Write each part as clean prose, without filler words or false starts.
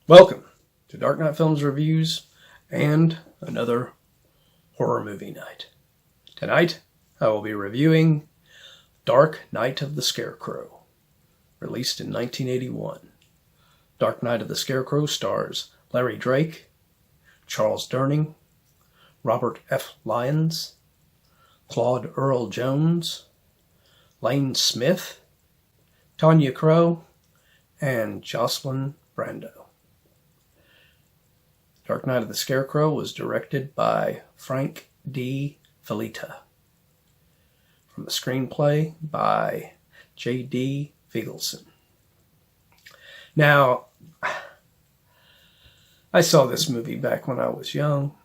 Welcome to Dark Knight Films Reviews and another horror movie night. Tonight, I will be reviewing Dark Night of the Scarecrow, released in 1981. Dark Night of the Scarecrow stars Larry Drake, Charles Durning, Robert F. Lyons, Claude Earl Jones, Lane Smith, Tonya Crowe, and Jocelyn Brando. Dark Night of the Scarecrow was directed by Frank D. Felitta, from a screenplay by J.D. Feigelson. Now, I saw this movie back when I was young,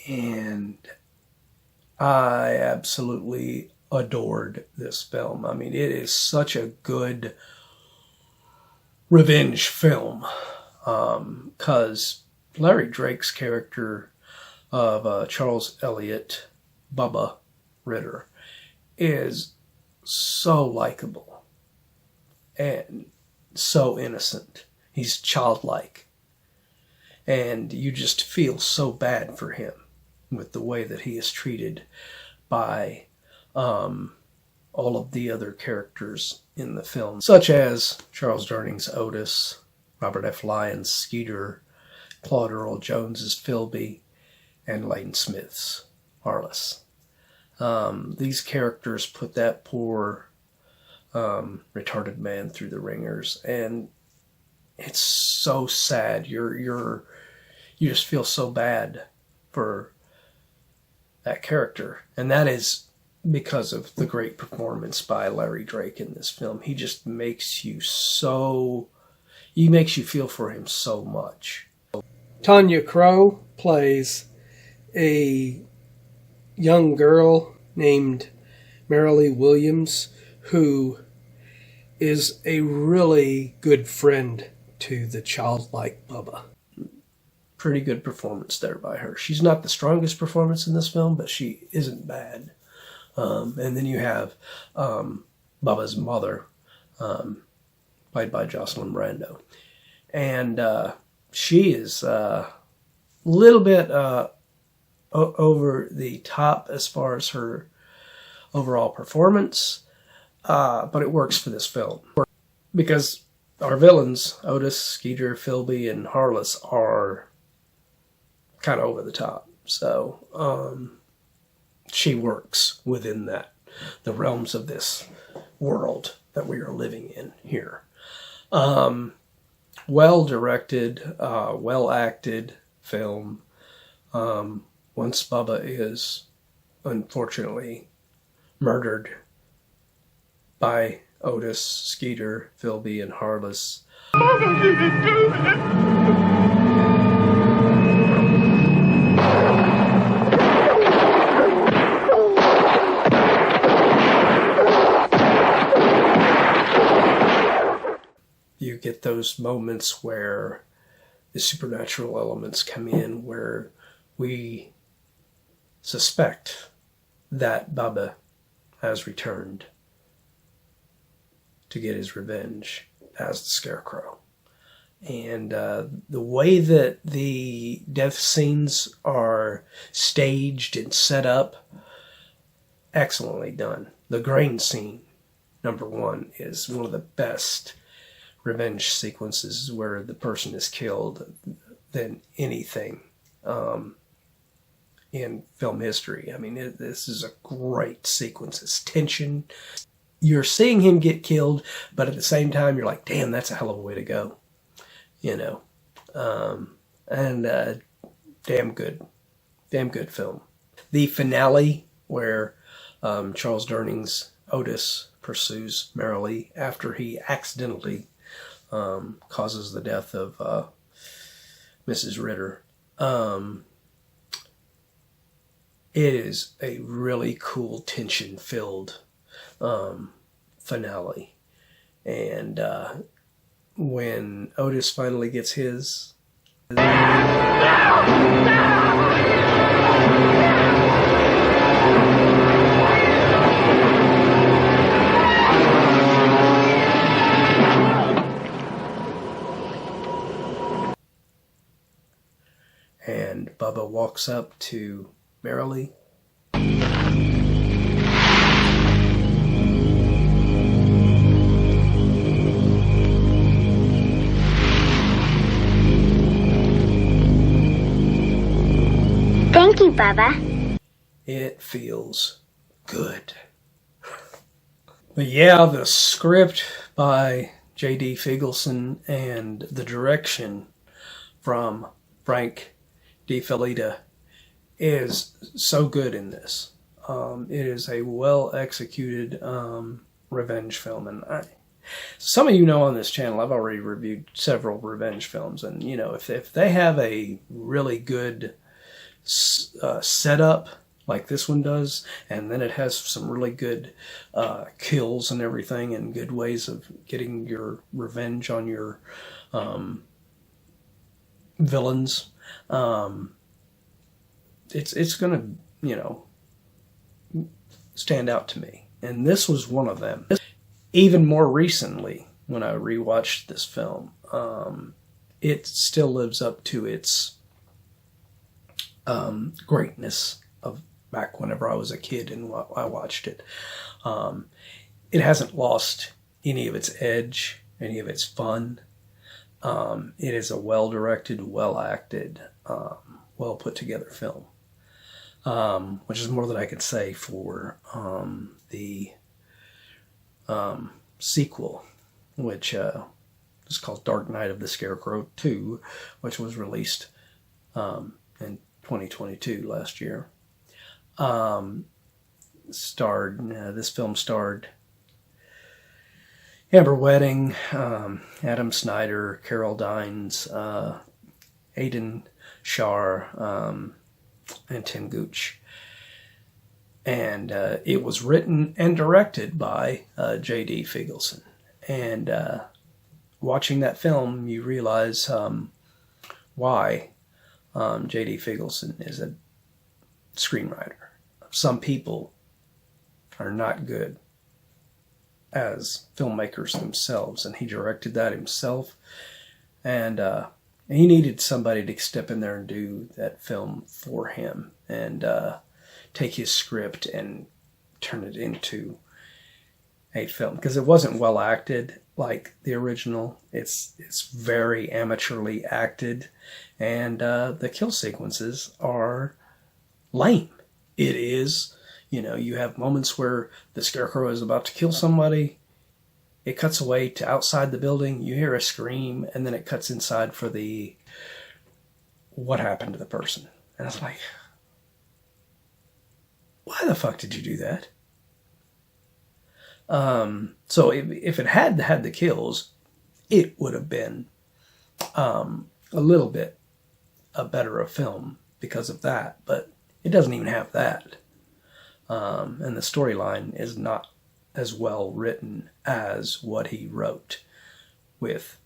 and I absolutely adored this film. I mean, it is such a good revenge film, because Larry Drake's character of Charles Elliott, Bubba Ritter, is so likable and so innocent. He's childlike. And you just feel so bad for him with the way that he is treated by all of the other characters in the film, such as Charles Durning's Otis, Robert F. Lyons' Skeeter, Claude Earl Jones's Philby, and Lane Smith's Harless. These characters put that poor retarded man through the ringers, and it's so sad. You just feel so bad for that character, and that is because of the great performance by Larry Drake in this film. He just makes you feel for him so much. Tonya Crowe plays a young girl named Marilee Williams, who is a really good friend to the childlike Bubba. Pretty good performance there by her. She's not the strongest performance in this film, but she isn't bad. And then you have Bubba's mother, played by Jocelyn Brando. And she is a little bit over the top as far as her overall performance, but it works for this film. Because our villains, Otis, Skeeter, Philby, and Harless, are kind of over the top. So she works within the realms of this world that we are living in here. Well-directed, well-acted film. Once Bubba is, unfortunately, murdered by Otis, Skeeter, Philby, and Harless. Bubba didn't do that! You get those moments where the supernatural elements come in, where we suspect that Bubba has returned to get his revenge as the Scarecrow. And the way that the death scenes are staged and set up, excellently done. The grain scene, number one, is one of the best revenge sequences where the person is killed than anything in film history. I mean, this is a great sequence. It's tension. You're seeing him get killed, but at the same time, you're like, damn, that's a hell of a way to go. You know? Damn good film. The finale, where Charles Durning's Otis pursues Marilee after he accidentally causes the death of Mrs. Ritter. It is a really cool, tension-filled finale. And when Otis finally gets his... walks up to Merrily. Thank you, Bubba. It feels good. But yeah, the script by J.D. Feigelson and the direction from Frank Di Felitta is so good in this. It is a well-executed revenge film. And some of you know on this channel, I've already reviewed several revenge films. And, you know, if they have a really good setup like this one does, and then it has some really good kills and everything, and good ways of getting your revenge on your villains, it's gonna, you know, stand out to me. And this was one of them. Even more recently, when I rewatched this film, it still lives up to its greatness of back whenever I was a kid and I watched it. It hasn't lost any of its edge, any of its fun. It is a well-directed, well-acted, well-put-together film, which is more than I could say for the sequel, which is called Dark Night of the Scarecrow 2, which was released in 2022, last year. This film starred Amber Wedding, Adam Snyder, Carol Dines, Aidan Shar, and Tim Gooch. And it was written and directed by J.D. Feigelson. And watching that film, you realize why J.D. Feigelson is a screenwriter. Some people are not good as filmmakers themselves, and he directed that himself. And he needed somebody to step in there and do that film for him, and take his script and turn it into a film, because it wasn't well acted like the original. It's very amateurly acted, and the kill sequences are lame. It is, you know, you have moments where the Scarecrow is about to kill somebody. It cuts away to outside the building. You hear a scream, and then it cuts inside for the what happened to the person. And it's like, why the fuck did you do that? So if it had the kills, it would have been a little bit better a film because of that. But it doesn't even have that. And the storyline is not as well written as what he wrote with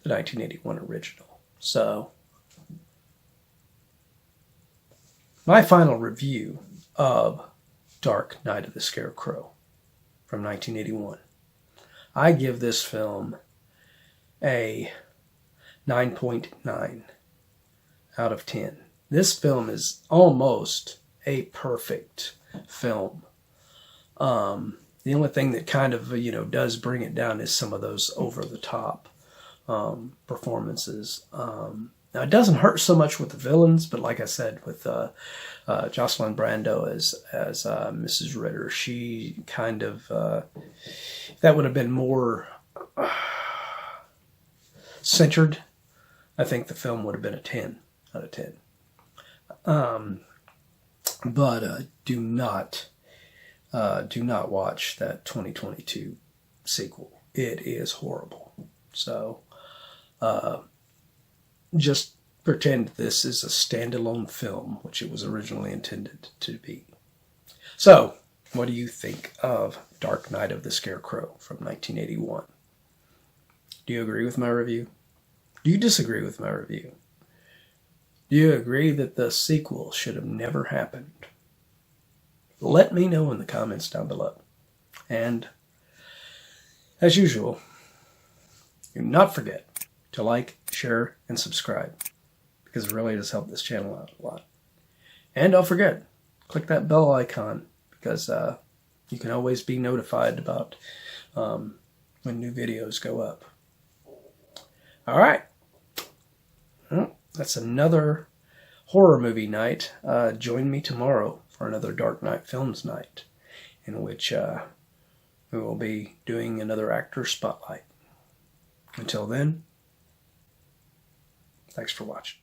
the 1981 original. So, my final review of Dark Night of the Scarecrow from 1981. I give this film a 9.9 out of 10. This film is almost a perfect film. The only thing that kind of, you know, does bring it down is some of those over-the-top performances. Now, it doesn't hurt so much with the villains, but like I said, with Jocelyn Brando as Mrs. Ritter, she kind of, that would have been more centered. I think the film would have been a 10 out of 10. But do not watch that 2022 sequel. It is horrible. So, just pretend this is a standalone film, which it was originally intended to be. So, what do you think of Dark Night of the Scarecrow from 1981? Do you agree with my review? Do you disagree with my review? Do you agree that the sequel should have never happened? Let me know in the comments down below. And, as usual, do not forget to like, share, and subscribe, because it really does help this channel out a lot. And don't forget, click that bell icon because you can always be notified about when new videos go up. All right. Well, that's another horror movie night. Join me tomorrow for another Dark Night Films night, in which we will be doing another actor spotlight. Until then, thanks for watching.